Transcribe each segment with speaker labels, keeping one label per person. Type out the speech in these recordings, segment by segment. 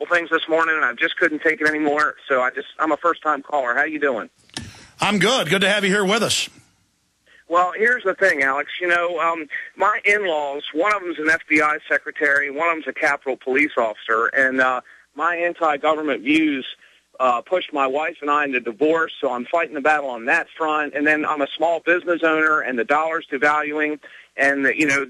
Speaker 1: things this morning, and I just couldn't take it anymore. So I'm a first-time caller. How you doing?
Speaker 2: I'm good. Good to have you here with us.
Speaker 1: Well, here's the thing, Alex. You know, my in-laws, one of them's an FBI secretary, one of them's a Capitol police officer, and my anti-government views pushed my wife and I into divorce, so I'm fighting the battle on that front. And then I'm a small business owner, and the dollar's devaluing. And, you know,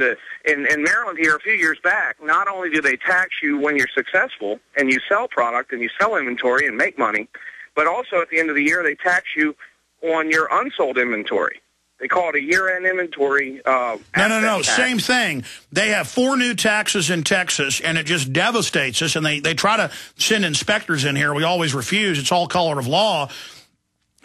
Speaker 1: in Maryland here a few years back, not only do they tax you when you're successful and you sell product and you sell inventory and make money, but also at the end of the year they tax you on your unsold inventory. They call it a year-end inventory.
Speaker 2: No.
Speaker 1: Tax.
Speaker 2: Same thing. They have 4 new taxes in Texas, and it just devastates us. And they try to send inspectors in here. We always refuse. It's all color of law.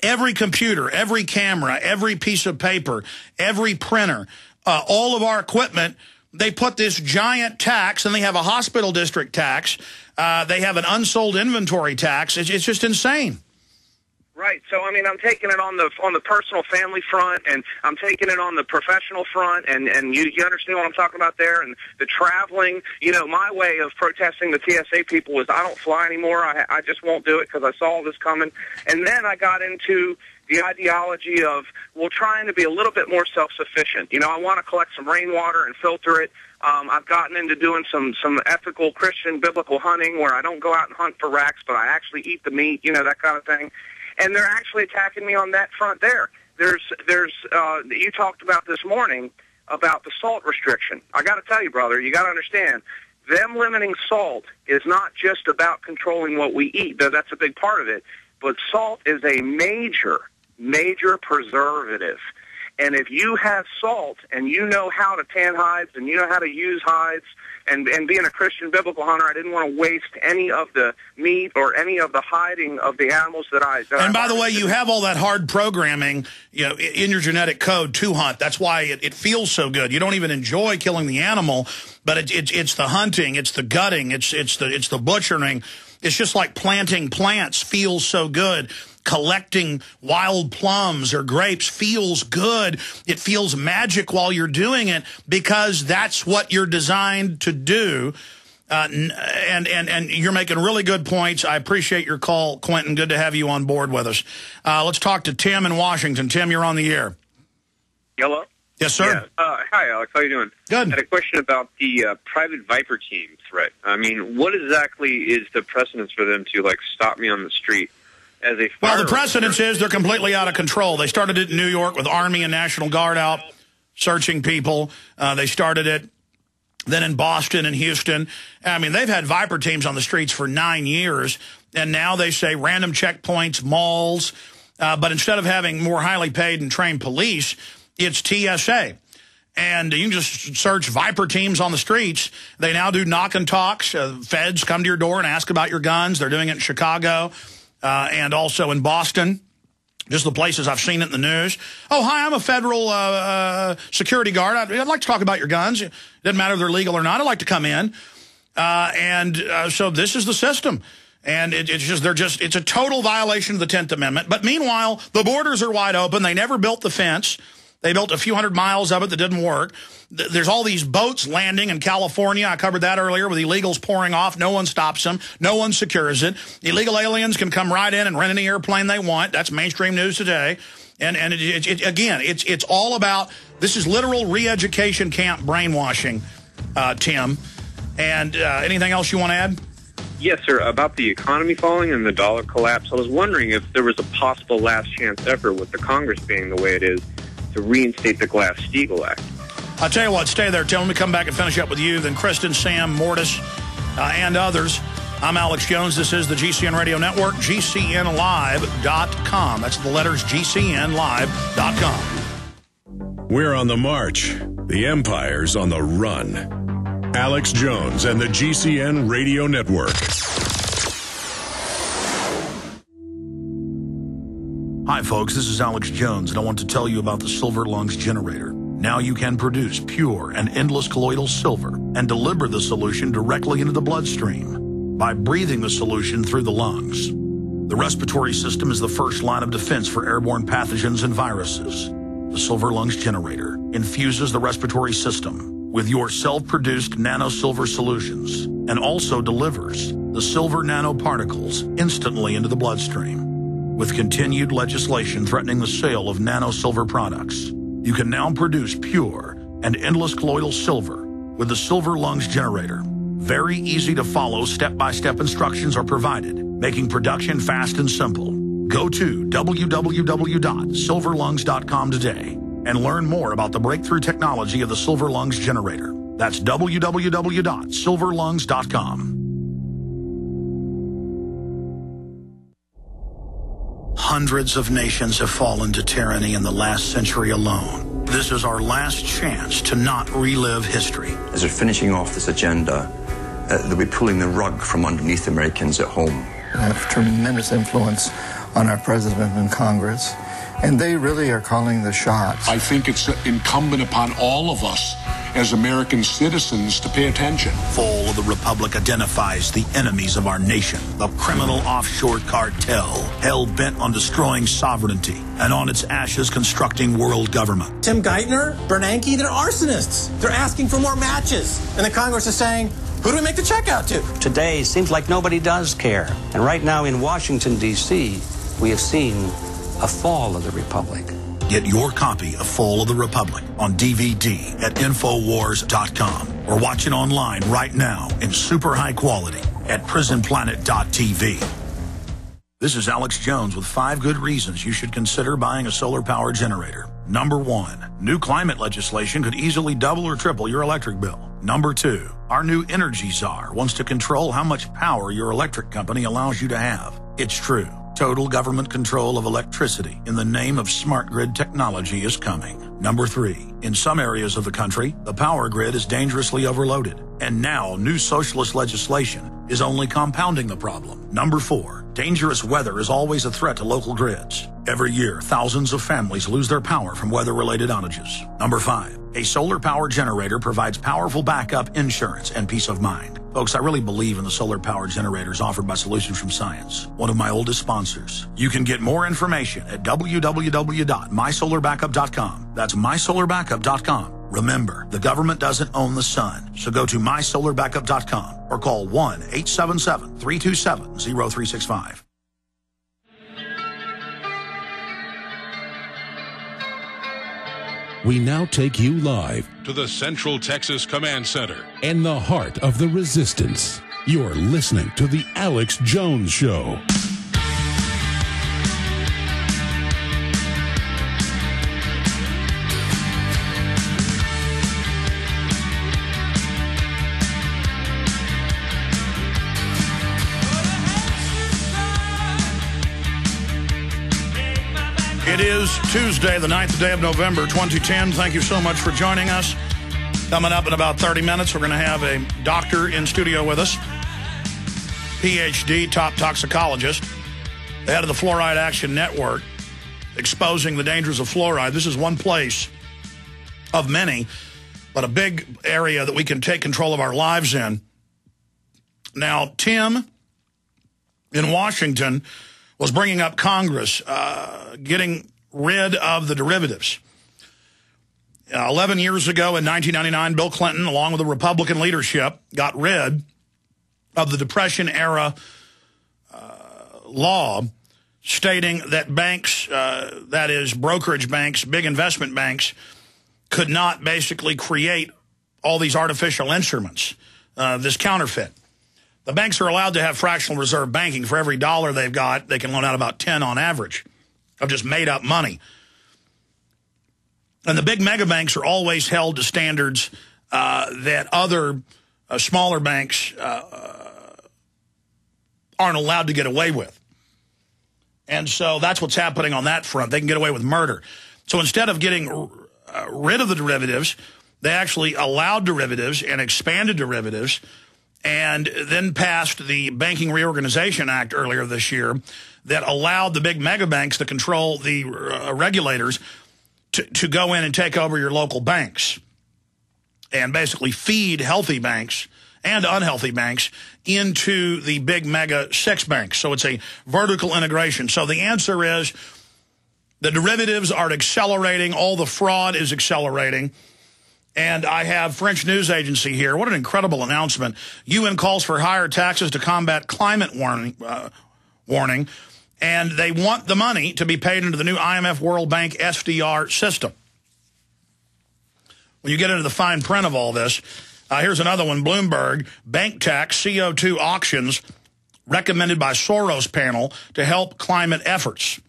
Speaker 2: Every computer, every camera, every piece of paper, every printer, all of our equipment, they put this giant tax, and they have a hospital district tax. They have an unsold inventory tax. It's just insane.
Speaker 1: Right. So, I mean, I'm taking it on the personal family front, and I'm taking it on the professional front, and you understand what I'm talking about there, and the traveling. You know, my way of protesting the TSA people was I don't fly anymore. I just won't do it because I saw this coming. And then I got into the ideology of, well, trying to be a little bit more self-sufficient. You know, I want to collect some rainwater and filter it. I've gotten into doing some ethical Christian biblical hunting where I don't go out and hunt for racks, but I actually eat the meat, you know, that kind of thing. And they're actually attacking me on that front there. There's you talked about this morning about the salt restriction. I got to tell you, brother, you got to understand, them limiting salt is not just about controlling what we eat, though that's a big part of it, but salt is a major preservative. And if you have salt and you know how to tan hides and you know how to use hides, and being a Christian biblical hunter, I didn't want to waste any of the meat or any of the hiding of the animals that I...
Speaker 2: And by the way, you have all that hard programming, you know, in your genetic code to hunt. That's why it feels so good. You don't even enjoy killing the animal, but it's the hunting, it's the gutting, it's the butchering. It's just like planting plants feels so good. Collecting wild plums or grapes feels good. It feels magic while you're doing it because that's what you're designed to do. And you're making really good points. I appreciate your call, Quentin. Good to have you on board with us. Let's talk to Tim in Washington. Tim, you're on the air.
Speaker 3: Hello?
Speaker 2: Yes, sir.
Speaker 3: Yeah. Hi, Alex. How you doing?
Speaker 2: Good.
Speaker 3: I had a question about the private Viper team threat. I mean, what exactly is the precedence for them to, like, stop me on the street?
Speaker 2: Well, the precedence is they're completely out of control. They started it in New York with Army and National Guard out searching people. They started it then in Boston and Houston. I mean, they've had Viper teams on the streets for 9 years, and now they say random checkpoints, malls. But instead of having more highly paid and trained police, it's TSA. And you can just search Viper teams on the streets. They now do knock and talks. Feds come to your door and ask about your guns. They're doing it in Chicago. And also in Boston, just the places I've seen it in the news. Oh, hi, I'm a federal security guard. I'd like to talk about your guns. It doesn't matter if they're legal or not. I'd like to come in. So this is the system. And it's a total violation of the 10th Amendment. But meanwhile, the borders are wide open. They never built the fence. They built a few hundred miles of it that didn't work. There's all these boats landing in California. I covered that earlier with illegals pouring off. No one stops them. No one secures it. Illegal aliens can come right in and rent any airplane they want. That's mainstream news today. And again, it's all about, this is literal re-education camp brainwashing, Tim. And anything else you want to add?
Speaker 3: Yes, sir. About the economy falling and the dollar collapse, I was wondering if there was a possible last chance effort with the Congress being the way it is to reinstate the Glass-Steagall Act.
Speaker 2: I'll tell you what, stay there, Tim. Let me come back and finish up with you, then Kristen, Sam, Mortis, and others. I'm Alex Jones. This is the GCN Radio Network, GCNlive.com. That's the letters GCNlive.com.
Speaker 4: We're on the march. The empire's on the run. Alex Jones and the GCN Radio Network.
Speaker 2: Hi, folks. This is Alex Jones, and I want to tell you about the Silver Lungs Generator. Now you can produce pure and endless colloidal silver and deliver the solution directly into the bloodstream by breathing the solution through the lungs. The respiratory system is the first line of defense for airborne pathogens and viruses. The Silver Lungs Generator infuses the respiratory system with your self-produced nano-silver solutions and also delivers the silver nanoparticles instantly into the bloodstream. With continued legislation threatening the sale of nano-silver products, you can now produce pure and endless colloidal silver with the Silver Lungs generator. Very easy to follow step-by-step instructions are provided, making production fast and simple. Go to www.silverlungs.com today and learn more about the breakthrough technology of the Silver Lungs generator. That's www.silverlungs.com. Hundreds of nations have fallen to tyranny in the last century alone. This is our last chance to not relive history.
Speaker 5: As they're finishing off this agenda, they'll be pulling the rug from underneath Americans at home.
Speaker 6: They have tremendous influence on our president and Congress, and they really are calling the shots.
Speaker 7: I think it's incumbent upon all of us as American citizens to pay attention.
Speaker 2: Fall of the Republic identifies the enemies of our nation, the criminal offshore cartel, hell-bent on destroying sovereignty, and on its ashes constructing world government.
Speaker 8: Tim Geithner, Bernanke, they're arsonists. They're asking for more matches. And the Congress is saying, who do we make the check out to?
Speaker 9: Today, it seems like nobody does care. And right now in Washington, D.C., we have seen a fall of the Republic.
Speaker 2: Get your copy of Fall of the Republic on DVD at Infowars.com or watch it online right now in super high quality at PrisonPlanet.tv. This is Alex Jones with 5 good reasons you should consider buying a solar power generator. Number 1, new climate legislation could easily double or triple your electric bill. Number 2, our new energy czar wants to control how much power your electric company allows you to have. It's true. Total government control of electricity in the name of smart grid technology is coming. Number 3, in some areas of the country, the power grid is dangerously overloaded. And now new socialist legislation is only compounding the problem. Number 4, dangerous weather is always a threat to local grids. Every year, thousands of families lose their power from weather-related outages. Number 5, a solar power generator provides powerful backup insurance and peace of mind. Folks, I really believe in the solar power generators offered by Solutions from Science, one of my oldest sponsors. You can get more information at www.mysolarbackup.com. That's mysolarbackup.com. Remember, the government doesn't own the sun, so go to mysolarbackup.com or call 1-877-327-0365.
Speaker 4: We now take you live to the Central Texas Command Center in the heart of the resistance. You're listening to The Alex Jones Show.
Speaker 2: It is Tuesday, the 9th day of November, 2010. Thank you so much for joining us. Coming up in about 30 minutes, we're going to have a doctor in studio with us, PhD, top toxicologist, the head of the Fluoride Action Network, exposing the dangers of fluoride. This is one place of many, but a big area that we can take control of our lives in. Now, Tim in Washington was bringing up Congress getting rid of the derivatives. 11 years ago in 1999, Bill Clinton, along with the Republican leadership, got rid of the Depression-era law stating that banks, that is brokerage banks, big investment banks, could not basically create all these artificial instruments, this counterfeit. The banks are allowed to have fractional reserve banking. For every dollar they've got, they can loan out about 10 on average of just made-up money. And the big mega banks are always held to standards that other smaller banks aren't allowed to get away with. And so that's what's happening on that front. They can get away with murder. So instead of getting rid of the derivatives, they actually allowed derivatives and expanded derivatives, and then passed the Banking Reorganization Act earlier this year that allowed the big mega banks to control the regulators to go in and take over your local banks and basically feed healthy banks and unhealthy banks into the big mega six banks. So it's a vertical integration. So the answer is the derivatives are accelerating. All the fraud is accelerating. And I have French news agency here. What an incredible announcement. UN calls for higher taxes to combat climate warning. And they want the money to be paid into the new IMF World Bank SDR system. When you get into the fine print of all this, here's another one. Bloomberg, bank tax, CO2 auctions, recommended by Soros panel to help climate efforts.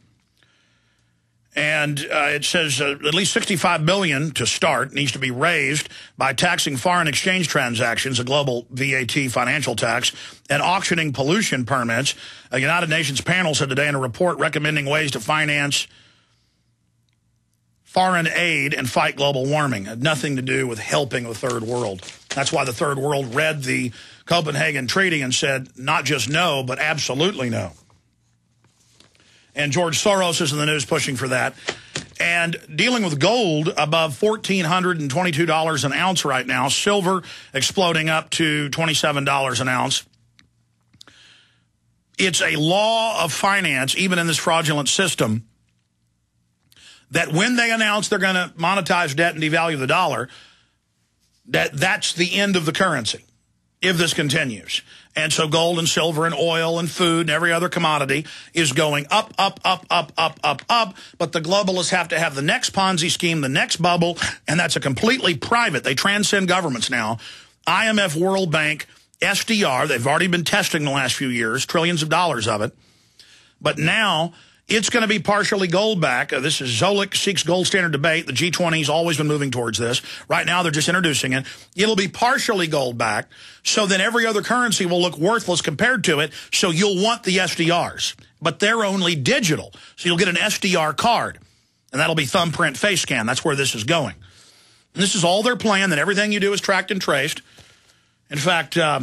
Speaker 2: And it says at least $65 billion to start needs to be raised by taxing foreign exchange transactions, a global VAT financial tax, and auctioning pollution permits. A United Nations panel said today in a report recommending ways to finance foreign aid and fight global warming. It had nothing to do with helping the third world. That's why the third world read the Copenhagen Treaty and said not just no, but absolutely no. And George Soros is in the news pushing for that. And dealing with gold above $1,422 an ounce right now. Silver exploding up to $27 an ounce. It's a law of finance, even in this fraudulent system, that when they announce they're going to monetize debt and devalue the dollar, that's the end of the currency if this continues. And so gold and silver and oil and food and every other commodity is going up, up, up, up, up, up, up. But the globalists have to have the next Ponzi scheme, the next bubble, and that's a completely private. They transcend governments now. IMF, World Bank, SDR, they've already been testing the last few years, trillions of dollars of it. But now it's going to be partially gold back. This is Zolik seeks gold standard debate. The G20's always been moving towards this. Right now, they're just introducing it. It'll be partially gold back, so then every other currency will look worthless compared to it, so you'll want the SDRs. But they're only digital, so you'll get an SDR card, and that'll be thumbprint face scan. That's where this is going. And this is all their plan, that everything you do is tracked and traced. In fact, I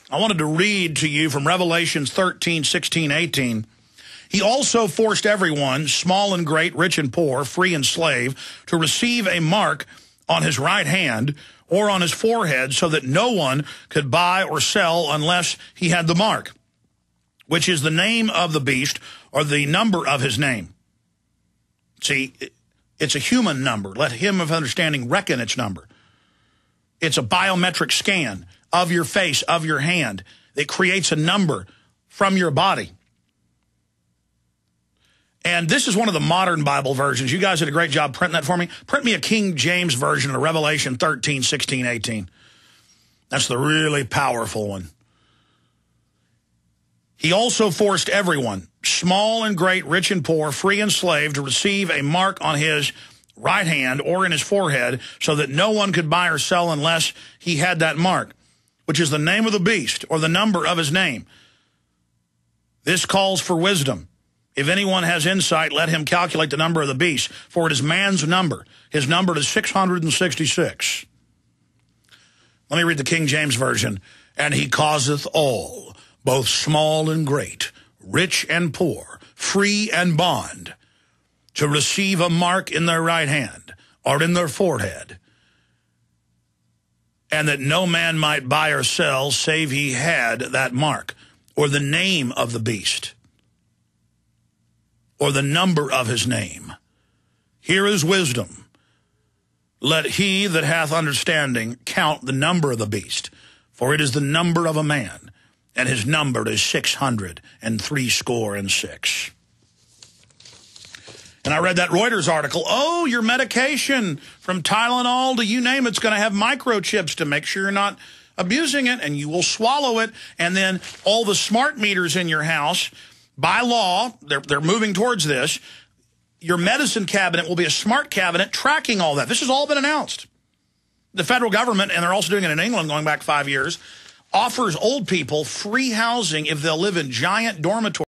Speaker 2: wanted to read to you from Revelations 13, 16, 18. He also forced everyone, small and great, rich and poor, free and slave, to receive a mark on his right hand or on his forehead so that no one could buy or sell unless he had the mark, which is the name of the beast or the number of his name. See, it's a human number. Let him of understanding reckon its number. It's a biometric scan of your face, of your hand. It creates a number from your body. And this is one of the modern Bible versions. You guys did a great job printing that for me. Print me a King James version of Revelation 13, 16, 18. That's the really powerful one. He also forced everyone, small and great, rich and poor, free and slave, to receive a mark on his right hand or in his forehead so that no one could buy or sell unless he had that mark, which is the name of the beast or the number of his name. This calls for wisdom. If anyone has insight, let him calculate the number of the beast, for it is man's number. His number is 666. Let me read the King James Version. And he causeth all, both small and great, rich and poor, free and bond, to receive a mark in their right hand or in their forehead, and that no man might buy or sell save he had that mark, or the name of the beast, or the number of his name. Here is wisdom. Let he that hath understanding count the number of the beast, for it is the number of a man, and his number is 666. And I read that Reuters article. Oh, your medication from Tylenol to you name it's going to have microchips to make sure you're not abusing it, and you will swallow it. And then all the smart meters in your house, by law, they're moving towards this. Your medicine cabinet will be a smart cabinet tracking all that. This has all been announced. The federal government, and they're also doing it in England going back 5 years, offers old people free housing if they'll live in giant dormitories.